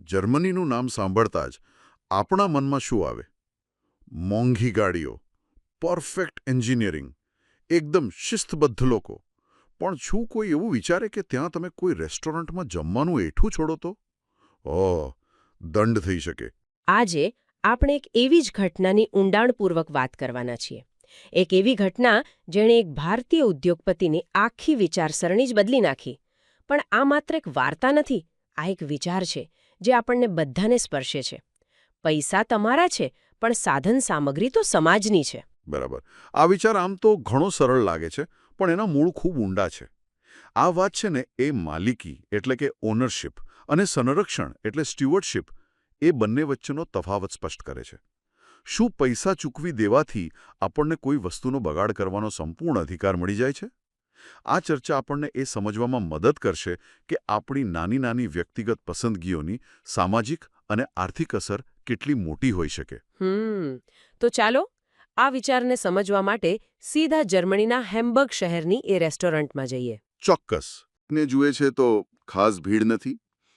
જર્મનીનું નામ સાંભળતા જ આપણા મનમાં શું આવે? મોંઘી ગાડીઓ, પરફેક્ટ એન્જિનિયરિંગ, એકદમ શિસ્તબદ્ધ લોકો. પણ શું કોઈ એવું વિચારે કે ત્યાં તમે કોઈ રેસ્ટોરન્ટમાં જમવાનું એઠું છોડો તો દંડ થઈ શકે? આજે આપણે એક એવી જ ઘટનાની ઊંડાણપૂર્વક વાત કરવાના છીએ. એક એવી ઘટના જેણે એક ભારતીય ઉદ્યોગપતિની આખી વિચારસરણી જ બદલી નાખી. પણ આ માત્ર એક વાર્તા નથી, આ એક વિચાર છે જે આપણને બધાને સ્પર્શે છે. પૈસા તમારા છે, પણ સાધન સામગ્રી તો સમાજની છે. બરાબર. આ વિચાર આમ તો ઘણો સરળ લાગે છે, પણ એના મૂળ ખૂબ ઊંડા છે. આ વાત છે ને એ માલિકી એટલે કે ઓનરશિપ અને સંરક્ષણ એટલે સ્ટીવર્ડશિપ એ બંને વચ્ચેનો તફાવત સ્પષ્ટ કરે છે. શું પૈસા ચૂકવી દેવાથી આપણને કોઈ વસ્તુનો બગાડ કરવાનો સંપૂર્ણ અધિકાર મળી જાય છે? આ ચર્ચા આપણને એ સમજવામાં મદદ કરશે કે આપણી નાની નાની વ્યક્તિગત પસંદગીઓની સામાજિક અને આર્થિક અસર કેટલી મોટી હોઈ શકે. તો ચાલો આ વિચારને સમજવા માટે સીધા જર્મનીના હેમ્બર્ગ શહેરની એ રેસ્ટોરન્ટમાં જઈએ. ચોક્કસ. ને જુએ છે તો ખાસ ભીડ નથી.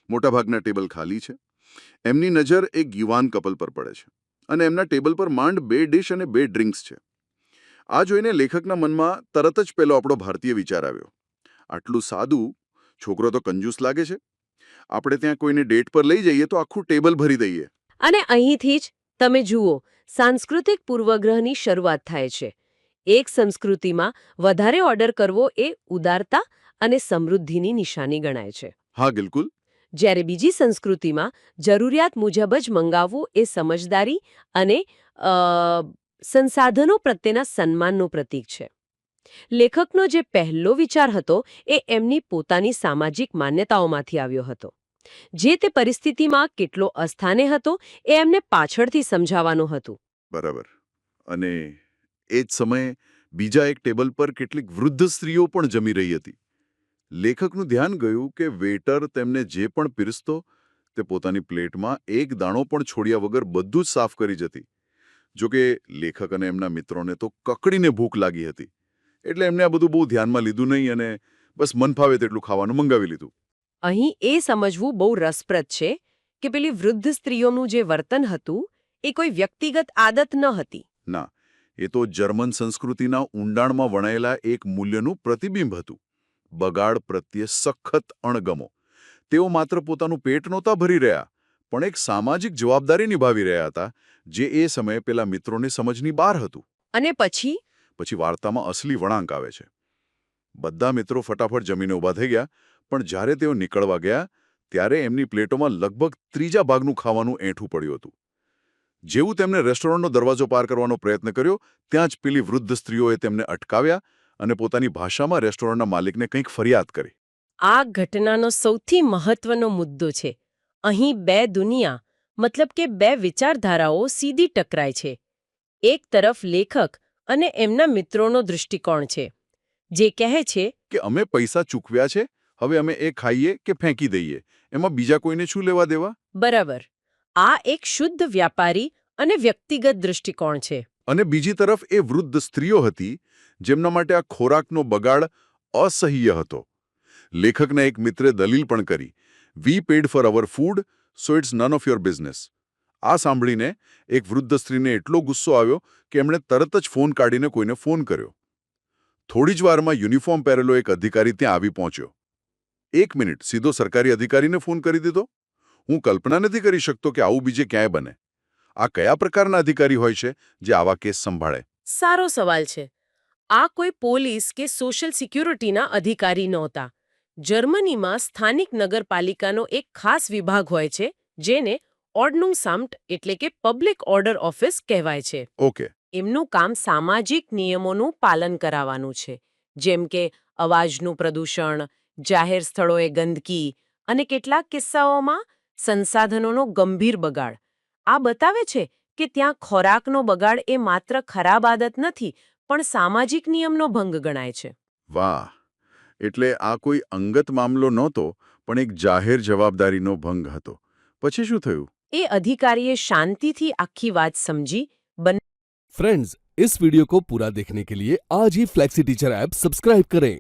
મોટાભાગના ટેબલ ખાલી છે. એમની નજર એક યુવાન કપલ પર પડે છે અને એમના ટેબલ પર માંડ 2 ડિશ અને 2 ડ્રિંક્સ છે. આ જોઈને લેખકના મનમાં તરત જ પેલો આપણો ભારતીય વિચાર આવ્યો. આટલું સાદું, છોકરો તો કંજૂસ લાગે છે. આપણે ત્યાં કોઈને ડેટ પર લઈ જઈએ તો આખું ટેબલ ભરી દઈએ. અને અહીંથી જ તમે જુઓ, સાંસ્કૃતિક પૂર્વગ્રહની શરૂઆત થાય છે. એક સંસ્કૃતિમાં વધારે ઓર્ડર કરવો એ ઉદારતા અને સમૃદ્ધિની નિશાની ગણાય છે. હા, બિલકુલ. જ્યારે બીજી સંસ્કૃતિમાં જરૂરિયાત મુજબ જ મંગાવવું એ સમજદારી અને સંસાધનો પ્રત્યેના સન્માનનું પ્રતીક છે. લેખકનો જે પહેલો વિચાર હતો એ એમની પોતાની સામાજિક માન્યતાઓમાંથી આવ્યો હતો. જે તે પરિસ્થિતિમાં કેટલો અસ્થાને હતો એ એમને પાછળથી સમજાવવાનું હતું. બરાબર. અને એ જ સમયે બીજા એક ટેબલ પર કેટલીક વૃદ્ધ સ્ત્રીઓ પણ જમી રહી હતી. લેખકનું ધ્યાન ગયું કે વેટર તેમને જે પણ પીરસતો તે પોતાની પ્લેટમાં એક દાણો પણ છોડ્યા વગર બધું જ સાફ કરી જતી. જોકે લેખક અને એમના મિત્રોને તો કકડીને ભૂખ લાગી હતી, એટલે એમને આ બધું બહુ ધ્યાનમાં લીધું નહીં અને બસ મન ફાવે તેટલું ખાવાનું મંગાવી લીધું. અહીં એ સમજવું બહુ રસપ્રદ છે કે પેલી વૃદ્ધ સ્ત્રીઓનું જે વર્તન હતું એ કોઈ વ્યક્તિગત આદત ન હતી. ના, એ તો જર્મન સંસ્કૃતિના ઊંડાણમાં વણાયેલા એક મૂલ્યનું પ્રતિબિંબ હતું. બગાડ પ્રત્યે સખત અણગમો. તેઓ માત્ર પોતાનું પેટ નહોતા ભરી રહ્યા, પણ એક સામાજિક જવાબદારી નિભાવી રહ્યા હતા, જે એ સમયે પેલા મિત્રોની સમજની બહાર હતું. અને પછી વાર્તામાં અસલી વળાંક આવે છે. બધા મિત્રો ફટાફટ જમીને ઊભા થઈ ગયા, પણ જ્યારે તેઓ નીકળવા ગયા ત્યારે એમની પ્લેટોમાં લગભગ 3 ભાગનું ખાવાનું એઠું પડ્યું હતું. જેવું તેમણે રેસ્ટોરન્ટનો દરવાજો પાર કરવાનો પ્રયત્ન કર્યો, ત્યાં જ પેલી વૃદ્ધ સ્ત્રીઓએ તેમને અટકાવ્યા અને પોતાની ભાષામાં રેસ્ટોરન્ટના માલિકને કંઈક ફરિયાદ કરી. આ ઘટનાનો સૌથી મહત્વનો મુદ્દો છે. અહીં 2 દુનિયા, મતલબ કે 2 વિચારધારાઓ સીધી ટકરાય છે. એક તરફ લેખક અને એમના મિત્રોનો દૃષ્ટિકોણ છે, જે કહે છે કે અમે પૈસા ચૂકવ્યા છે, હવે અમે એ ખાઈએ કે ફેંકી દઈએ, એમાં બીજા કોઈને શું લેવા દેવા. બરાબર. આ એક શુદ્ધ વ્યાપારી અને વ્યક્તિગત દૃષ્ટિકોણ છે. અને બીજી તરફ એ વૃદ્ધ સ્ત્રીઓ હતી જેમના માટે આ ખોરાકનો બગાડ અસહ્ય હતો. લેખકના એક મિત્રે દલીલ પણ કરી, we paid for our food, so it's none of your business. આ સાંભળીને એક વૃદ્ધ સ્ત્રીને એટલો ગુસ્સો આવ્યો કે એમણે તરત જ ફોન કાઢીને કોઈને ફોન કર્યો. થોડી જ વારમાં યુનિફોર્મ પહેરેલો એક અધિકારી ત્યાં આવી પહોંચ્યો. 1 મિનિટ, સીધો સરકારી અધિકારીને ફોન કરી દીધો? હું કલ્પના નથી કરી શકતો કે આવું બીજે ક્યાંય બને. આ કયા પ્રકારના અધિકારી હોય છે જે આવા કેસ સંભાળે? સારો સવાલ છે. આ કોઈ પોલીસ કે સોશિયલ સિક્યુરિટીના અધિકારી નહોતા. જર્મનીમાં સ્થાનિક નગરપાલિકાનો એક ખાસ વિભાગ હોય છે, જેને ઓર્ડનુંસામ્ટ એટલે કે પબ્લિક ઓર્ડર ઓફિસ કહેવાય છે. ઓકે. એમનું કામ સામાજિક નિયમોનું પાલન કરાવવાનું છે, જેમ કે અવાજનું પ્રદૂષણ, જાહેર સ્થળોએ ગંદકી અને કેટલાક કિસ્સાઓમાં સંસાધનોનો ગંભીર બગાડ. આ બતાવે છે કે ત્યાં ખોરાકનો બગાડ એ માત્ર ખરાબ આદત નથી, પણ સામાજિક નિયમનો ભંગ ગણાય છે. વાહ! એટલે આ કોઈ અંગત મામલો નહોતો, પણ એક જાહેર જવાબદારીનો ભંગ હતો. પછી શું થયું? એ अधिकारिये शांति आखी बात समझी. फ्रेंड्स, इस वीडियो को पूरा देखने के लिए आज ही फ्लेक्सी टीचर ऐप सब्सक्राइब करें,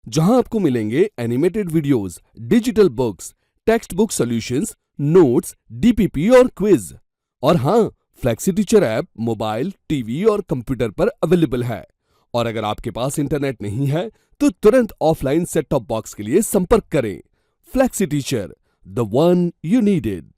जहां आपको मिलेंगे animated videos, digital books, text book solutions, notes, DPP और क्विज। और हाँ, flexi teacher app mobile, TV और कंप्यूटर पर अवेलेबल है। और अगर आपके पास इंटरनेट नहीं है तो तुरंत ऑफलाइन सेट टॉप बॉक्स के लिए संपर्क करें। Flexi teacher, the one you needed.